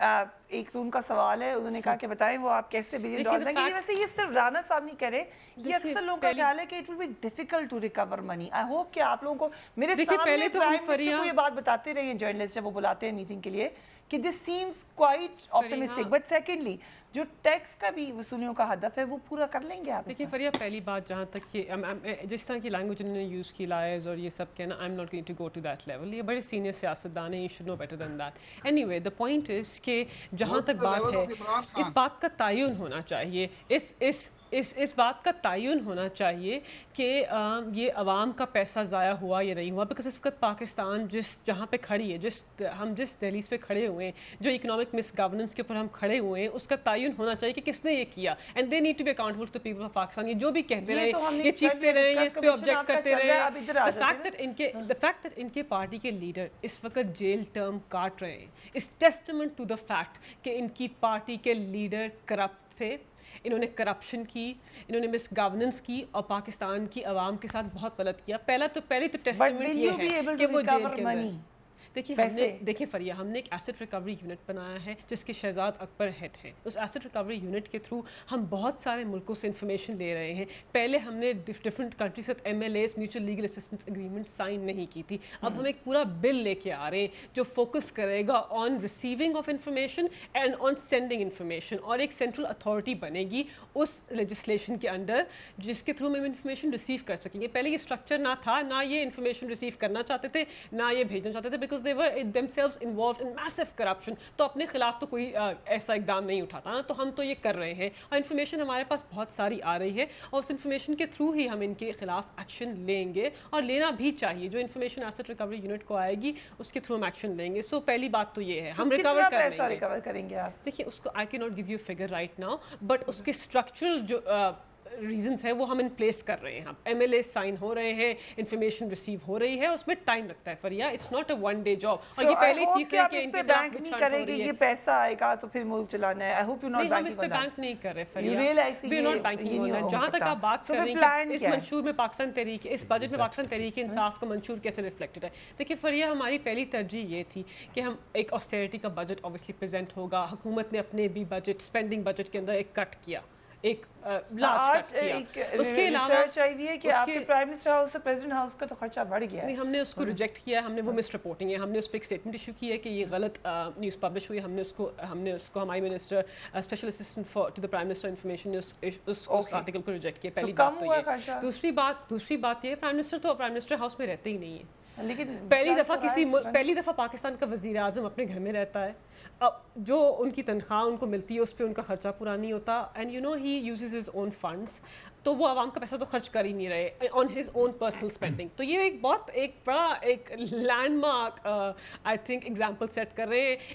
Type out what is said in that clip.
ایک تو ان کا سوال ہے, انہوں نے کہا کہ بتائیں وہ آپ کیسے $1 بلین دیں گے. ویسے یہ صرف رانا صاحب نہیں کہہ رہے, یہ اکثر لوگوں کا خیال ہے کہ it will be difficult to recover money. I hope کہ آپ لوگوں کو میرے سامنے پرائم منسٹر کو یہ بات بتاتے رہے ہیں جرنلسٹ جب وہ بلاتے ہیں میٹنگ کے لیے کہ this seems quite optimistic. But secondly جو ٹیکس کا بھی وصولیوں کا ہدف ہے وہ پورا کر لیں گے آپ. دیکھیے فریہ, پہلی بات جہاں تک کہ جس طرح کی لینگویج انہوں نے یوز کی لائز اور یہ سب کہنا, I am not going to go to that level. یہ بڑے سینئر سیاستدان ہیں, you should know better than that. Anyway, the point is کہ جہاں تک بات ہے اس بات کا تعین ہونا چاہیے, اس بات کا تعین ہونا چاہیے کہ یہ عوام کا پیسہ ضائع ہوا یا نہیں ہوا. بیکاز اس وقت پاکستان جہاں پہ کھڑی ہے, ہم جس دہلیز پہ کھڑے ہوئے ہیں, جو اکنامک مس گورننس کے اوپر ہم کھڑے ہوئے ہیں, اس کا تعین ہونا چاہیے کہ کس نے یہ کیا. And they need to be accountable to people of Pakistan. یہ جو بھی کہتے رہے, یہ چیختے رہے, یہ اس پہ آبجیکٹ کرتے رہے. the fact that ان کے پارٹی کے لیڈر اس وقت جیل ٹرم کاٹ رہے ہیں is testament to the fact کہ ان کی پارٹی کے لیڈر کرپٹ تھے, انہوں نے کرپشن کی, انہوں نے مس گورننس کی اور پاکستان کی عوام کے ساتھ بہت غلط کیا. پہلی تو ٹیسٹمنٹ یہ ہے کہ وہ جیل کے اندر. دیکھیے فریہ, ہم نے ایک ایسٹ ریکوری یونٹ بنایا ہے جس کے شہزاد اکبر ہیڈ ہیں. اس ایسٹ ریکوری یونٹ کے تھرو ہم بہت سارے ملکوں سے انفارمیشن لے رہے ہیں. پہلے ہم نے ڈفرینٹ کنٹریز سے MLAs mutual legal assistance agreement sign نہیں کی تھی. اب ہم ایک پورا بل لے کے آ رہے ہیں جو فوکس کرے گا on receiving of information and on sending information, اور ایک سینٹرل اتھارٹی بنے گی اس لیجسلیشن کے انڈر جس کے تھرو ہم انفارمیشن ریسیو کر سکیں گے. پہلے یہ اسٹرکچر نہ تھا, نہ یہ انفارمیشن ریسیو کرنا چاہتے تھے, نہ یہ بھیجنا چاہتے تھے, because they were themselves involved in massive corruption. تو اپنے خلاف تو کوئی ایسا اقدام نہیں اٹھاتا نا, تو ہم تو یہ کر رہے ہیں اور انفارمیشن ہمارے پاس بہت ساری آ رہی ہے, اور اس انفارمیشن کے تھرو ہی ہم ان کے خلاف ایکشن لیں گے, اور لینا بھی چاہیے. جو انفارمیشن ایسٹ ریکوری یونٹ کو آئے گی اس کے تھرو ہم ایکشن لیں گے. سو پہلی بات تو یہ ہے, ہم ریکور کریں گے. آپ دیکھیے اس کو I cannot give you a figure right now, but اس کے اسٹرکچرل جو ریزنس ہے وہ ہم ان پلیس کر رہے ہیں. ہم MLA سائن ہو رہے ہیں, انفارمیشن ریسیو ہو رہی ہے, اس میں ٹائم لگتا ہے فریہ. It's not a one day job. اور یہ پہلی چیز ہے کہ ان کے بینک نہیں کرے گی, یہ پیسہ آئے گا تو پھر ملک چلانا ہے. I hope you're not نہیں, ہم اس پہ بینک نہیں کر رہے فریہ, we are not banking on that. جہاں تک آپ بات کر رہے ہیں اس منشور میں پاکستان تحریک, اس بجٹ میں پاکستان تحریک انصاف کا منشور کیسے ریفلیکٹڈ ہے. دیکھیے فریہ, ہماری پہلی ترجیح یہ تھی کہ ہم ایک آسٹیرٹی کا بجٹ اوبیسلی پریزنٹ ہوگا. حکومت نے اپنے بھی بجٹ اسپینڈنگ بجٹ کے اندر ایک کٹ کیا, ایک آج اس کے علاوہ چاہیے کہ آپ کے پرائم منسٹر ہاؤس سے پریزیڈنٹ ہاؤس کا تو خرچہ بڑھ گیا ہے. نہیں, ہم نے اس کو ریجیکٹ کیا ہے, ہم نے وہ مس رپورٹنگ ہے, ہم نے اس پہ ایک اسٹیٹمنٹ ایشو کی ہے کہ یہ غلط نیوز پبلش ہوئی. ہم نے اس کو ہماری minister special assistant to the prime minister information اس آرٹیکل کو ریجیکٹ کیا. پہلی بات تو یہ. دوسری بات یہ, پرائم منسٹر تو پرائم منسٹر ہاؤس میں رہتے ہی نہیں ہے. لیکن پہلی دفعہ پاکستان کا وزیر اعظم اپنے گھر میں رہتا ہے. جو ان کی تنخواہ ان کو ملتی ہے اس پہ ان کا خرچہ پورا نہیں ہوتا. And you know he uses his own funds, تو وہ عوام کا پیسہ تو خرچ کر ہی نہیں رہے on his own personal spending. تو یہ ایک بڑا ایک landmark I think example set کر رہے ہیں